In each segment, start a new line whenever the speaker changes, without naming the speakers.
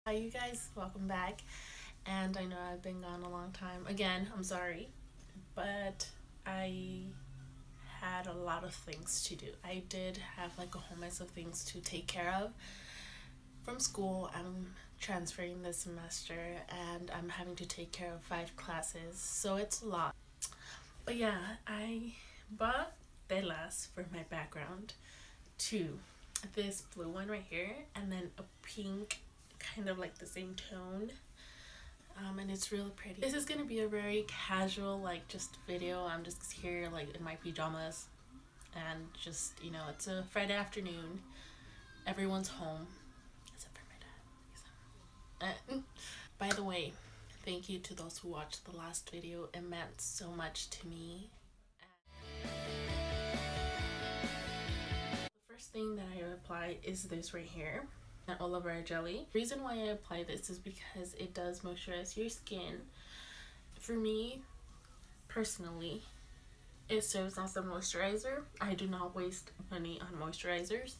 Hi you guys, welcome back. And I know I've been gone a long time. Again, I'm sorry, but I had a lot of things to do. I did have like a whole mess of things to take care of. From school, I'm transferring this semester and I'm having to take care of 5 classes, so it's a lot. But yeah, I bought telas for my background, two. This blue one right here, and then a pink, kind of like the same tone. And it's really pretty. This is gonna be a very casual, like, just video. I'm just here, like, in my pajamas, and just, it's a Friday afternoon. Everyone's home, except for my dad. By the way, thank you to those who watched the last video. It meant so much to me. The first thing that I apply is this right here, an aloe vera jelly. The reason why I apply this is because it does moisturize your skin. For me, personally, it serves as a moisturizer. I do not waste money on moisturizers.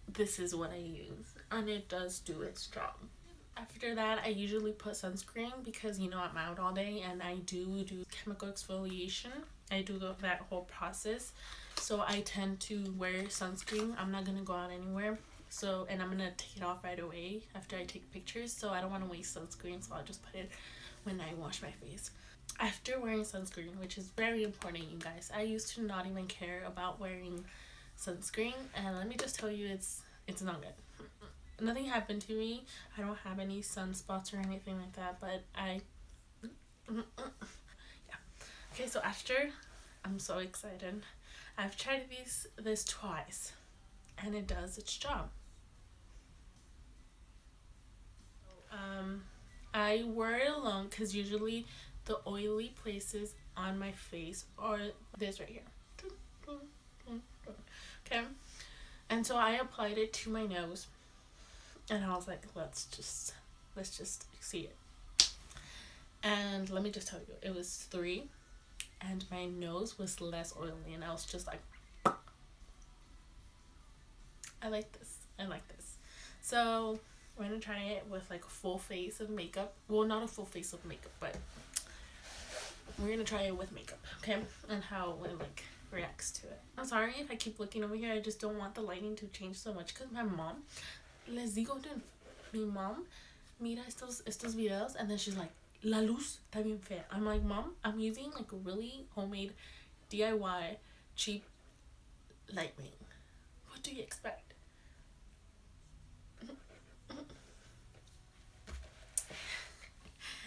This is what I use, and it does do its job. After that, I usually put sunscreen because I'm out all day and I do chemical exfoliation. I do that whole process, so I tend to wear sunscreen. I'm not gonna go out anywhere, and I'm gonna take it off right away after I take pictures, so I don't want to waste sunscreen, so I'll just put it when I wash my face. After wearing sunscreen, which is very important, you guys, I used to not even care about wearing sunscreen, and let me just tell you, it's not good. Nothing happened to me. I don't have any sunspots or anything like that, but yeah. Okay, so after, I'm so excited. I've tried this twice, and it does its job. I wear it alone because usually the oily places on my face are this right here. Okay, and so I applied it to my nose, and I was like, let's just see it. And let me just tell you, it was 3, and my nose was less oily, and I was just like, I like this. So we're gonna try it with like a full face of makeup. Well, not a full face of makeup, but we're gonna try it with makeup, okay? And how it like reacts to it. I'm sorry if I keep looking over here. I just don't want the lighting to change so much because my mom, les digo, mi mom mira estos videos, and then she's like, la luz está bien fea. I'm like, Mom, I'm using like a really homemade DIY cheap lighting. What do you expect?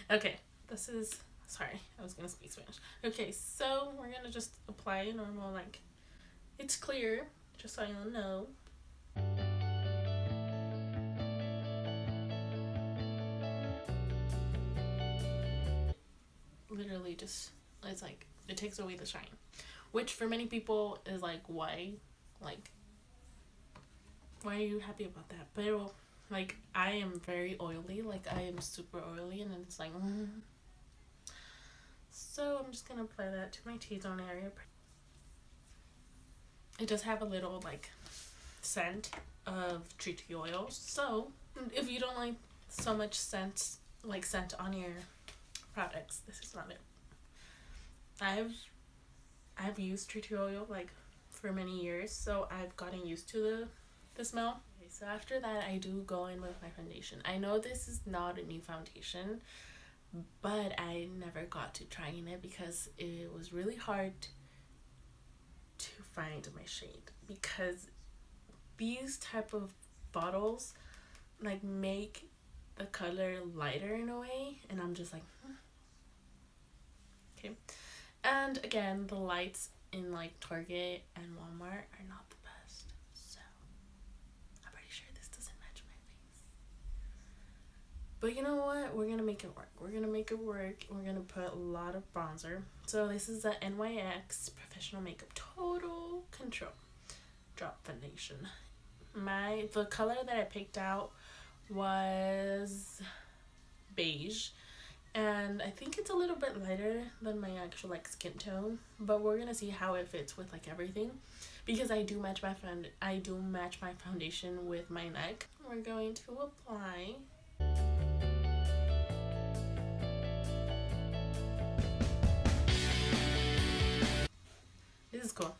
Okay, sorry, I was gonna speak Spanish. Okay, so we're gonna just apply a normal, like, it's clear, just so you know. Literally just, it's like, it takes away the shine, which for many people is like, why are you happy about that? But like, I am very oily, like I am super oily, and it's like, so I'm just gonna apply that to my T-zone area. It does have a little like scent of tree oil, so if you don't like so much scent on your products, this is not it. I've used tree oil like for many years, so I've gotten used to the smell. Okay, so after that, I do go in with my foundation. I know this is not a new foundation, but I never got to trying it because it was really hard to find my shade, because these type of bottles like make the color lighter in a way, and I'm just like, okay. And again, the lights in like Target and Walmart are not the best, so I'm pretty sure this doesn't match my face. But you know what? We're gonna make it work. We're gonna put a lot of bronzer. So this is the NYX Professional Makeup Total Control Drop Foundation. The color that I picked out was beige, and I think it's a little bit lighter than my actual like skin tone, but we're gonna see how it fits with like everything, because I do match my foundation with my neck. We're going to apply cool.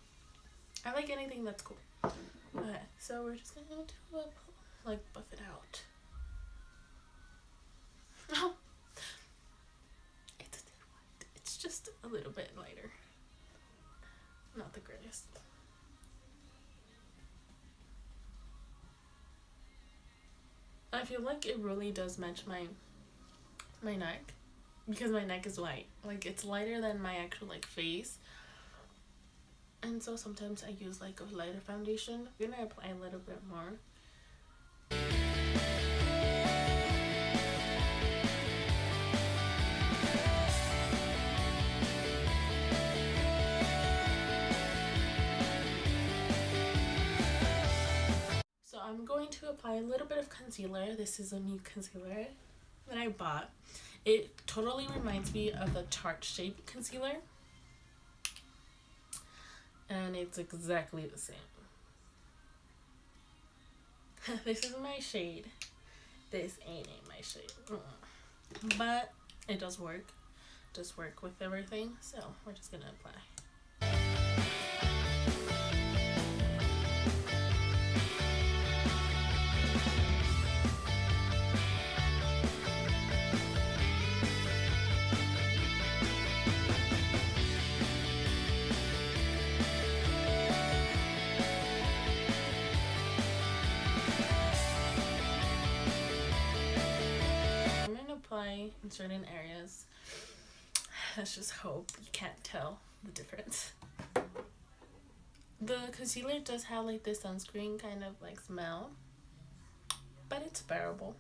I like anything that's cool. Okay, so we're just gonna do like buff it out. Oh, it's still white. It's just a little bit lighter. Not the greatest. I feel like it really does match my neck, because my neck is white. Like, it's lighter than my actual like face. And so sometimes I use like a lighter foundation. I'm gonna apply a little bit more. So I'm going to apply a little bit of concealer. This is a new concealer that I bought. It totally reminds me of the Tarte Shape concealer. And it's exactly the same. This is my shade. This ain't my shade. But it does work. It does work with everything. So we're just gonna apply. Apply in certain areas. Let's just hope you can't tell the difference. The concealer does have like this sunscreen kind of like smell, but it's bearable.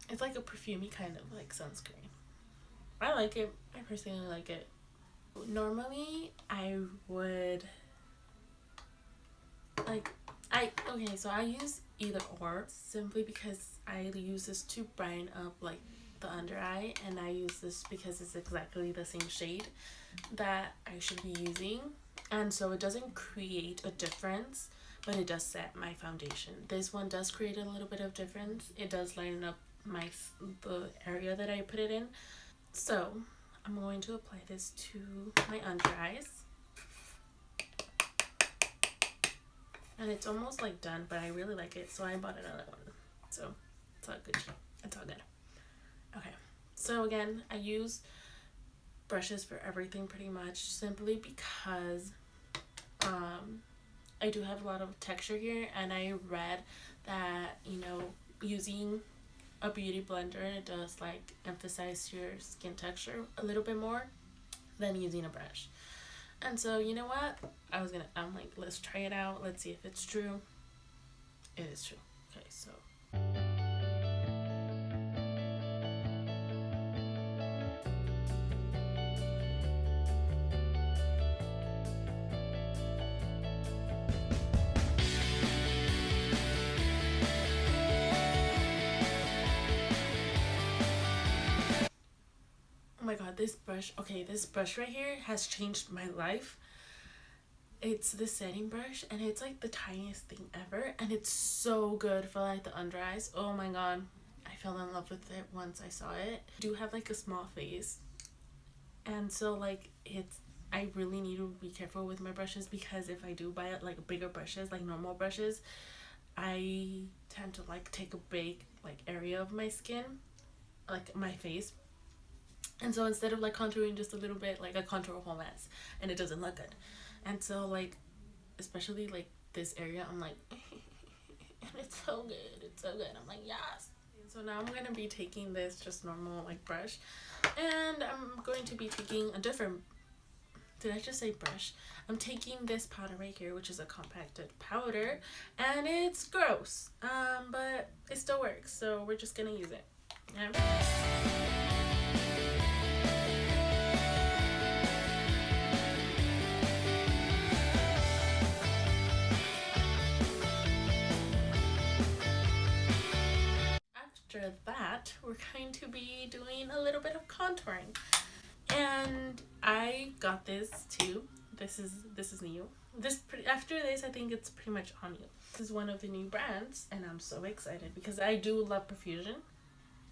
It's like a perfumey kind of like sunscreen. I like it. I personally like it. Normally I would like okay, so I use either or simply because I use this to brighten up like the under eye, and I use this because it's exactly the same shade that I should be using, and so it doesn't create a difference, but it does set my foundation. This one does create a little bit of difference. It does lighten up the area that I put it in. So I'm going to apply this to my under eyes. And it's almost like done, but I really like it, so I bought another one. So it's all good. It's all good. Okay, so again, I use brushes for everything pretty much, simply because I do have a lot of texture here, and I read that, you know, using a beauty blender, it does like emphasize your skin texture a little bit more than using a brush. And so, you know what? I'm like, let's try it out. Let's see if it's true. It is true. Okay, so. Oh my god, this brush right here has changed my life. It's the setting brush, and it's like the tiniest thing ever, and it's so good for like the under eyes. Oh my god, I fell in love with it once I saw it. I do have like a small face, and so like I really need to be careful with my brushes, because if I do buy like bigger brushes, like normal brushes, I tend to like take a big like area of my skin, like my face. And so instead of like contouring just a little bit, like I contour a whole mess, and it doesn't look good. And so like, especially like this area, I'm like, and it's so good, it's so good. I'm like, yes. So now I'm gonna be taking this just normal like brush, and I'm going to be taking a different, did I just say brush? I'm taking this powder right here, which is a compacted powder, and it's gross, but it still works, so we're just gonna use it. Okay? After that, we're going to be doing a little bit of contouring, and I got this too. This is new. After this, I think it's pretty much on you. This is one of the new brands, and I'm so excited because I do love Profusion.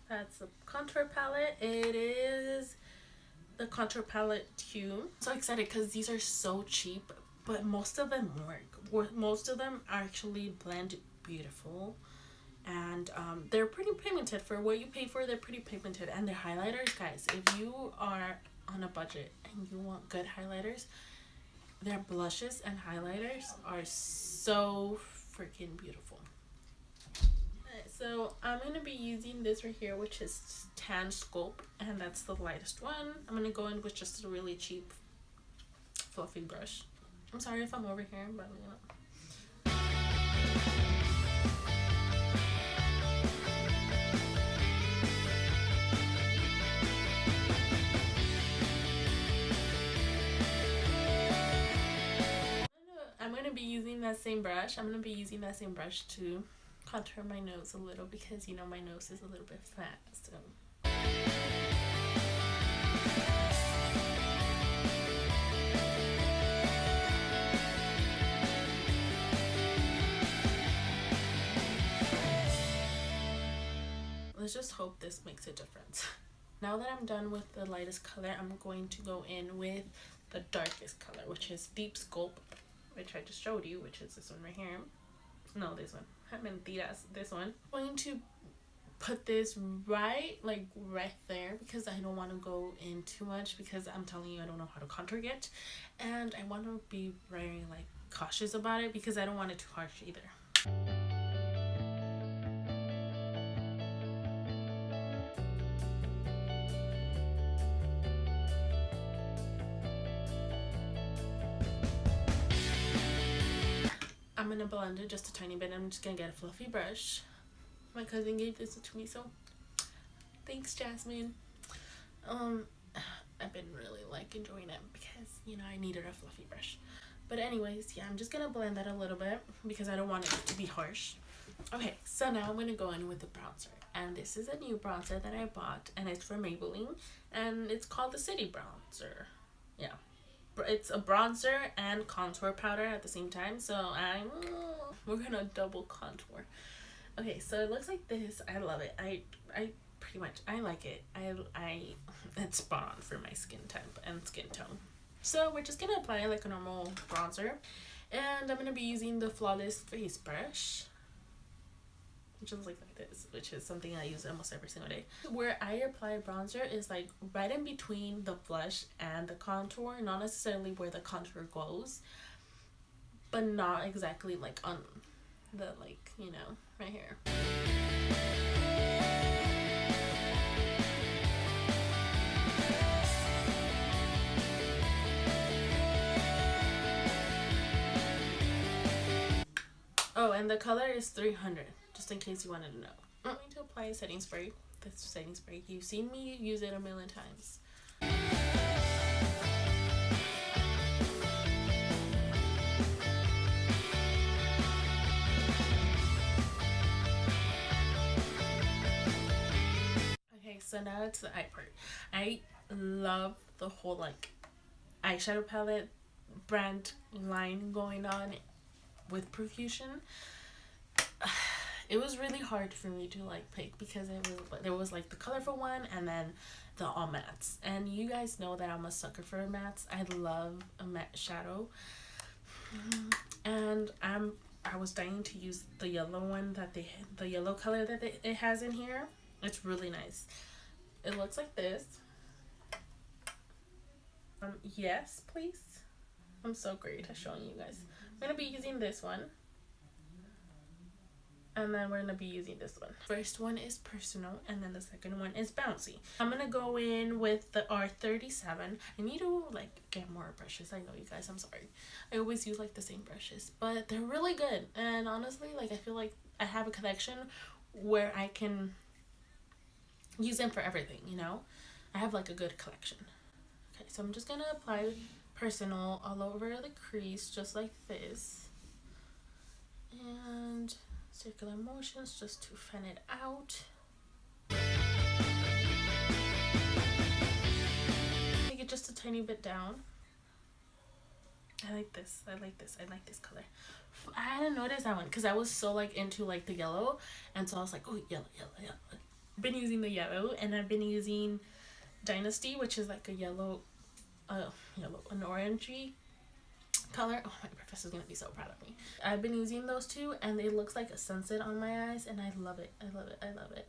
That's a contour palette. It is the contour palette too. So excited because these are so cheap, but most of them work. Most of them actually blend beautiful, and they're pretty pigmented for what you pay for. They're pretty pigmented, and they're highlighters, guys. If you are on a budget and you want good highlighters, their blushes and highlighters are so freaking beautiful. So I'm going to be using this right here, which is Tan Sculpt, and that's the lightest one. I'm going to go in with just a really cheap fluffy brush. I'm sorry if I'm over here, but you know. I'm going to be using that same brush. I'm going to be using that same brush to contour my nose a little, because you know my nose is a little bit flat, so let's just hope this makes a difference. Now that I'm done with the lightest color, I'm going to go in with the darkest color, which is Deep Sculpt, which I just showed you, which is this one right here. No, this one. Mentiras, this one. I'm going to put this right there, because I don't want to go in too much, because I'm telling you I don't know how to contour yet, and I want to be very like cautious about it, because I don't want it too harsh either. I'm gonna blend it just a tiny bit. I'm just gonna get a fluffy brush. My cousin gave this to me, so thanks, Jasmine. I've been really like enjoying it, because you know I needed a fluffy brush. But anyways, yeah, I'm just gonna blend that a little bit, because I don't want it to be harsh. Okay, so now I'm gonna go in with the bronzer, and this is a new bronzer that I bought, and it's from Maybelline, and it's called the City Bronzer. Yeah, it's a bronzer and contour powder at the same time, so we're gonna double contour. Okay, so it looks like this. I love it. I pretty much I like it. It's spot on for my skin type and skin tone. So we're just gonna apply like a normal bronzer, and I'm gonna be using the Flawless Face Brush, which is like this, which is something I use almost every single day. Where I apply bronzer is like right in between the blush and the contour, not necessarily where the contour goes, but not exactly like on the, like, you know, right here. Oh, and the color is 300, just in case you wanted to know. I'm going to apply a setting spray. This setting spray, you've seen me use it a million times. Okay, so now it's the eye part. I love the whole like eyeshadow palette brand line going on with Profusion. It was really hard for me to like pick, because there was like the colorful one and then the all mattes, and you guys know that I'm a sucker for mattes. I love a matte shadow, and I was dying to use the yellow one that the yellow color that it has in here. It's really nice. It looks like this. Yes, please. I'm so great at showing you guys. I'm gonna be using this one, and then we're gonna be using this one. First one is Personal, and then the second one is Bouncy. I'm gonna go in with the R37. I need to like get more brushes. I know, you guys, I'm sorry. I always use like the same brushes, but they're really good. And honestly, like I feel like I have a collection where I can use them for everything, you know? I have like a good collection. Okay, so I'm just gonna apply Personal all over the crease, just like this. And circular motions just to fan it out. Take it just a tiny bit down. I like this. I like this. I like this color. I hadn't noticed that one because I was so like into like the yellow, and so I was like, oh, yellow. I've been using the yellow, and I've been using Dynasty, which is like a yellow, an orangey color. Oh, my professor's gonna be so proud of me. I've been using those two, and it looks like a sunset on my eyes, and I love it. I love it. I love it.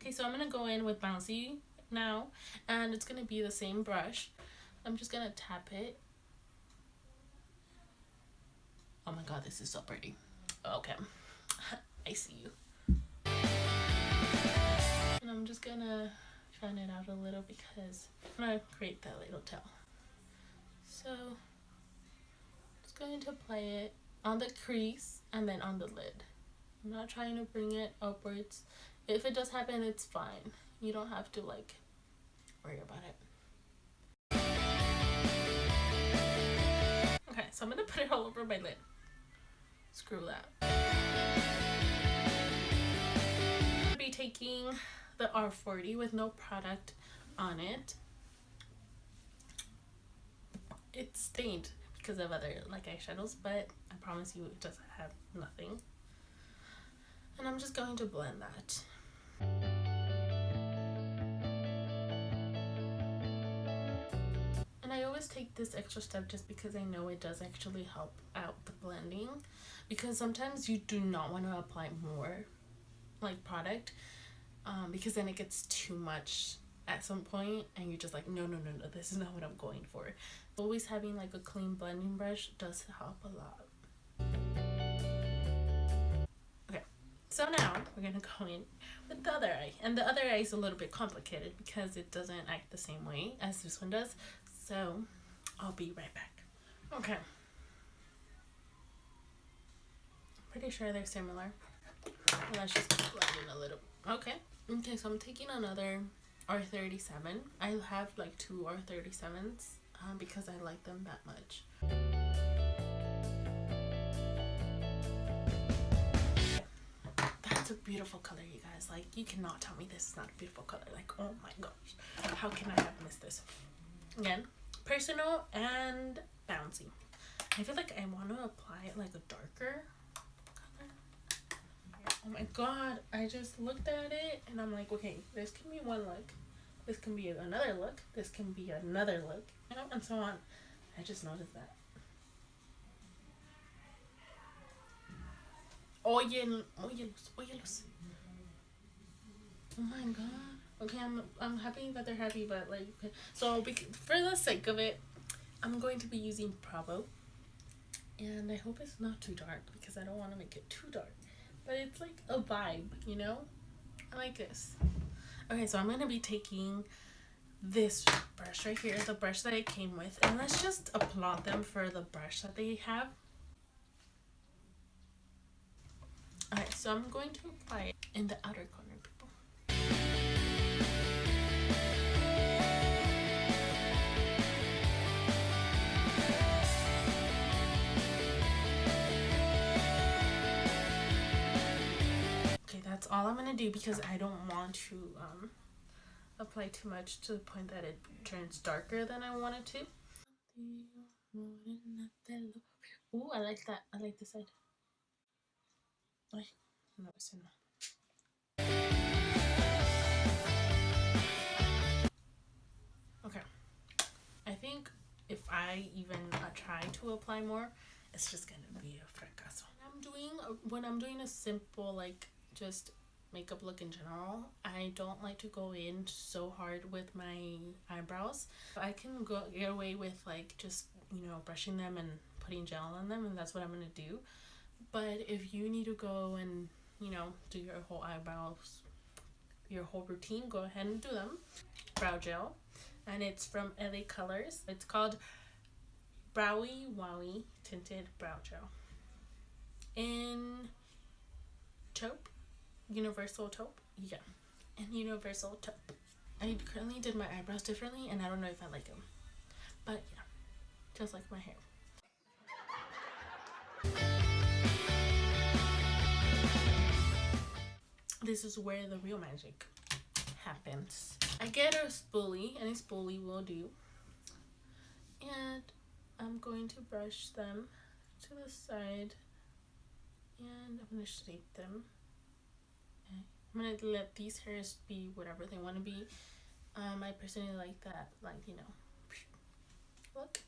Okay, so I'm gonna go in with Bouncy now, and it's gonna be the same brush. I'm just gonna tap it. Oh my god, this is so pretty. Okay, I see you. And I'm just gonna fan it out a little because I'm gonna create that little tail. So I'm just going to play it on the crease and then on the lid. I'm not trying to bring it upwards. If it does happen, it's fine. You don't have to like worry about it. Okay, so I'm gonna put it all over my lid. Screw that. I'll be taking the R40 with no product on it. It's stained because of other like eyeshadows, but I promise you it doesn't have nothing. And I'm just going to blend that. And I always take this extra step just because I know it does actually help out the blending, because sometimes you do not want to apply more like product because then it gets too much at some point and you're just like, no, this is not what I'm going for. Always having like a clean blending brush does help a lot. Okay, so now we're gonna go in with the other eye, and the other eye is a little bit complicated because it doesn't act the same way as this one does, so I'll be right back. Okay, pretty sure they're similar. Let's just blend in a little. Okay, so I'm taking another R37. I have like 2 R37s because I like them that much. That's a beautiful color, you guys. Like, you cannot tell me this is not a beautiful color. Like, oh my gosh, how can I have missed this? Again, personal and bouncy. I feel like I want to apply it like a darker color. Oh my god, I just looked at it and I'm like, okay, this can be one look, this can be another look, this can be another look, you know, and so on. I just noticed that. Óyelos. Oh my god. Okay, I'm happy that they're happy, but like, okay. So for the sake of it, I'm going to be using Bravo, and I hope it's not too dark because I don't want to make it too dark, but it's like a vibe, you know. I like this. Okay, so I'm gonna be taking this brush right here, the brush that it came with, and let's just applaud them for the brush that they have. Alright, so I'm going to apply it in the outer corner, people. Okay, that's all I'm gonna do because I don't want to apply too much to the point that it turns darker than I want it to. Ooh, I like that. I like this side. No, ese no. Okay, I think if I even try to apply more, it's just gonna be a fracaso. When I'm doing a simple like just makeup look in general, I don't like to go in so hard with my eyebrows. I can get away with like just, you know, brushing them and putting gel on them, and that's what I'm gonna do. But if you need to go and, you know, do your whole eyebrows, your whole routine, go ahead and do them. Brow gel, and it's from LA Colors. It's called Browy Wowie Tinted Brow Gel in taupe, universal taupe. Yeah, and universal taupe. I currently did my eyebrows differently, and I don't know if I like them, but yeah, just like my hair. This is where the real magic happens. I get a spoolie, any spoolie will do, and I'm going to brush them to the side, and I'm going to shape them. I'm gonna let these hairs be whatever they want to be. I personally like that, like, you know, look,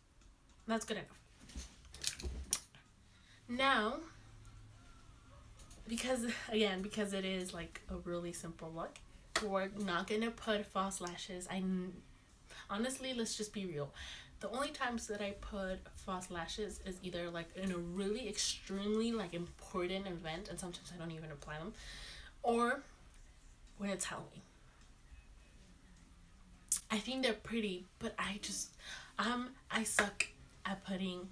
that's good enough. Now, because it is like a really simple look, we're not gonna put false lashes. Honestly, let's just be real. The only times that I put false lashes is either like in a really extremely like important event, and sometimes I don't even apply them, or when it's Halloween. I think they're pretty, but I suck at putting,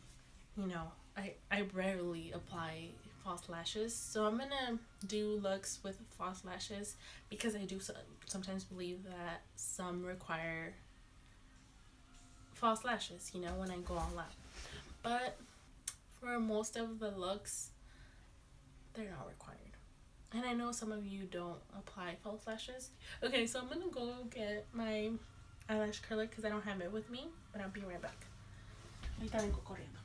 you know, I rarely apply false lashes. So I'm gonna do looks with false lashes because I do sometimes believe that some require false lashes, you know, when I go all out. But for most of the looks, they're not required. And I know some of you don't apply false lashes. Okay, so I'm gonna go get my eyelash curler because I don't have it with me, but I'll be right back. Ahorita vengo corriendo.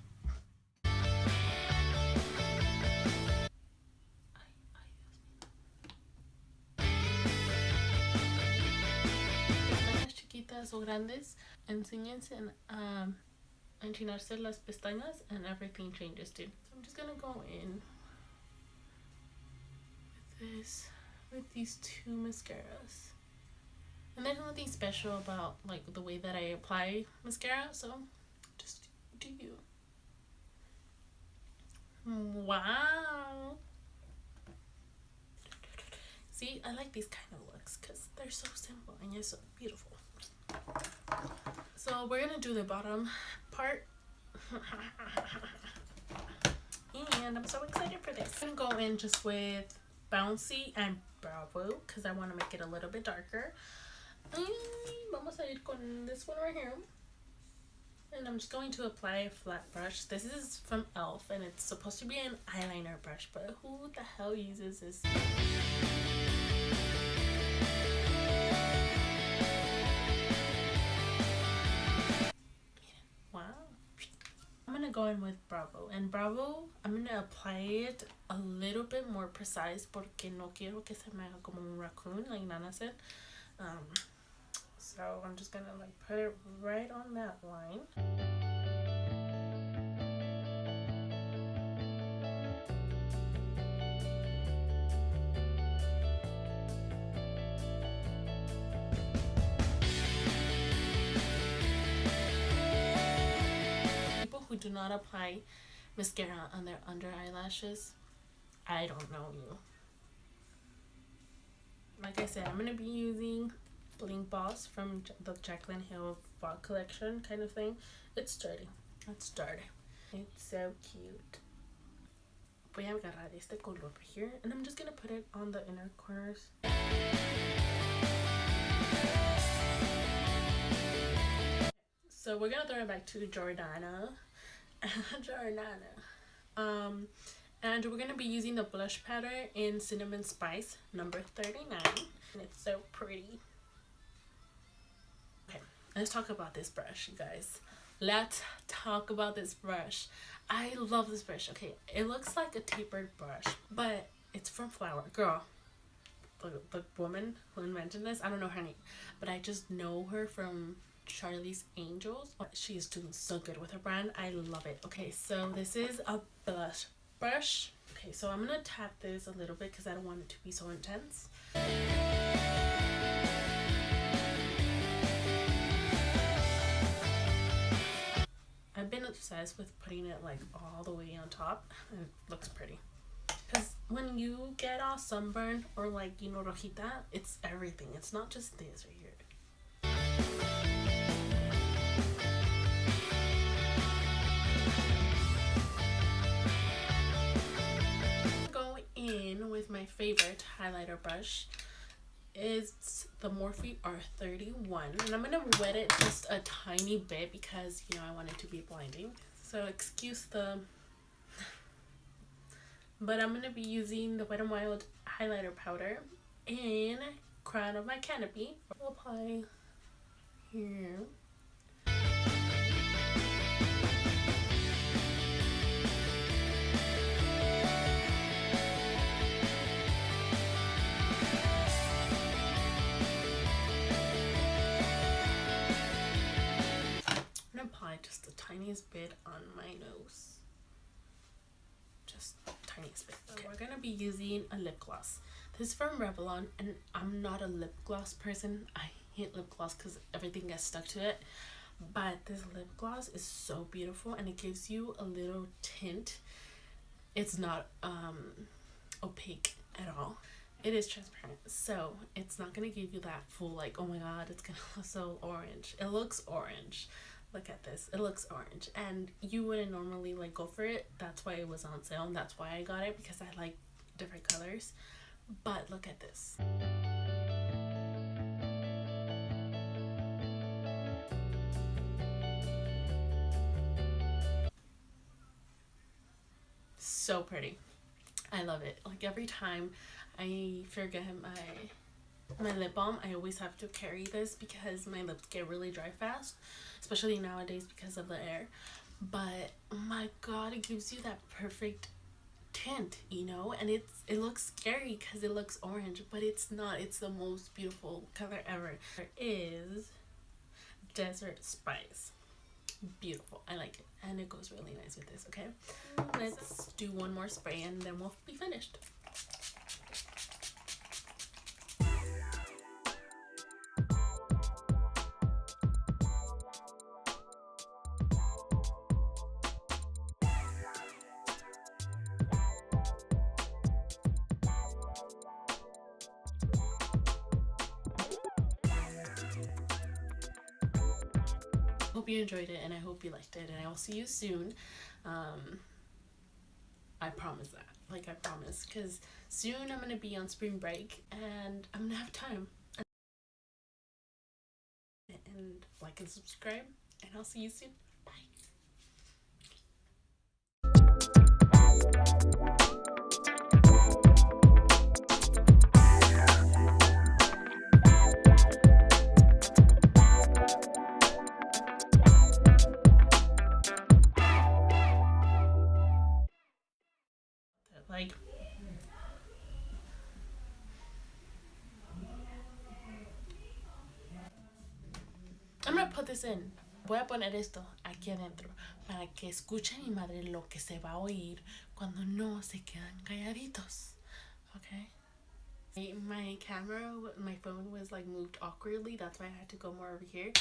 Las chiquitas o grandes, enséñense a enchinarse las pestañas and everything changes too. So I'm just gonna go in with these two mascaras. And there's nothing special about like the way that I apply mascara, so just do you. Wow. See, I like these kind of looks because they're so simple and yet so beautiful. So we're gonna do the bottom part. And I'm so excited for this. I'm gonna go in just with Bouncy and Bravo because I want to make it a little bit darker. Vamos a ir con this one right here. And I'm just going to apply a flat brush. This is from e.l.f. and it's supposed to be an eyeliner brush, but who the hell uses this? Wow. I'm gonna go in with Bravo, and Bravo I'm gonna apply it a little bit more precise porque no quiero que se me haga como un raccoon like Nana said. So I'm just gonna like put it right on that line. People who do not apply mascara on their under eyelashes, I don't know you. Like I said, I'm gonna be using Blink Boss from the Jaclyn Hill Fall Collection kind of thing. It's sturdy. It's sturdy. It's so cute. Voy a agarrar este color here, and I'm just gonna put it on the inner corners. So we're gonna throw it back to Jordana. And we're gonna be using the blush powder in Cinnamon Spice number 39, and it's so pretty. Okay, let's talk about this brush, you guys. Let's talk about this brush. I love this brush. Okay, it looks like a tapered brush, but it's from Flower. Girl, the woman who invented this, I don't know her name, but I just know her from Charlie's Angels. She is doing so good with her brand. I love it. Okay, so this is a blush brush. Okay, so I'm gonna tap this a little bit because I don't want it to be so intense. I've been obsessed with putting it like all the way on top, and it looks pretty. Because when you get all sunburned or like, you know, rojita, it's everything. It's not just this right here. Go in with my favorite highlighter brush. It's the Morphe R31, and I'm gonna wet it just a tiny bit because, you know, I want it to be blinding, so excuse the but I'm gonna be using the Wet n Wild highlighter powder in Crown of My Canopy. I'll apply here. just the tiniest bit on my nose. Just tiniest bit. Okay, we're gonna be using a lip gloss. This is from Revlon, and I'm not a lip gloss person. I hate lip gloss because everything gets stuck to it. But this lip gloss is so beautiful, and it gives you a little tint. It's not opaque at all. It is transparent, so it's not gonna give you that full like, oh my god, it's gonna look so orange. It looks orange. Look at this, it looks orange, and you wouldn't normally like go for it. That's why it was on sale, and that's why I got it, because I like different colors. But look at this. So pretty. I love it. Like every time I forget my lip balm, I always have to carry this because my lips get really dry fast, especially nowadays because of the air. But oh my god, it gives you that perfect tint, you know, and it looks scary because it looks orange, but it's not. It's the most beautiful color ever. There is Desert Spice. Beautiful. I like it, and it goes really nice with this. Okay, let's do one more spray and then we'll be finished. Hope you enjoyed it, and I hope you liked it, and I will see you soon. I promise that. Like, I promise, because soon I'm gonna be on spring break and I'm gonna have time. And like and subscribe, and I'll see you soon. Bye. Like, I'm gonna put this in. Voy a poner esto aquí adentro para que escuche mi madre lo que se va a oír cuando no se quedan calladitos. Okay? My camera, my phone was like moved awkwardly. That's why I had to go more over here.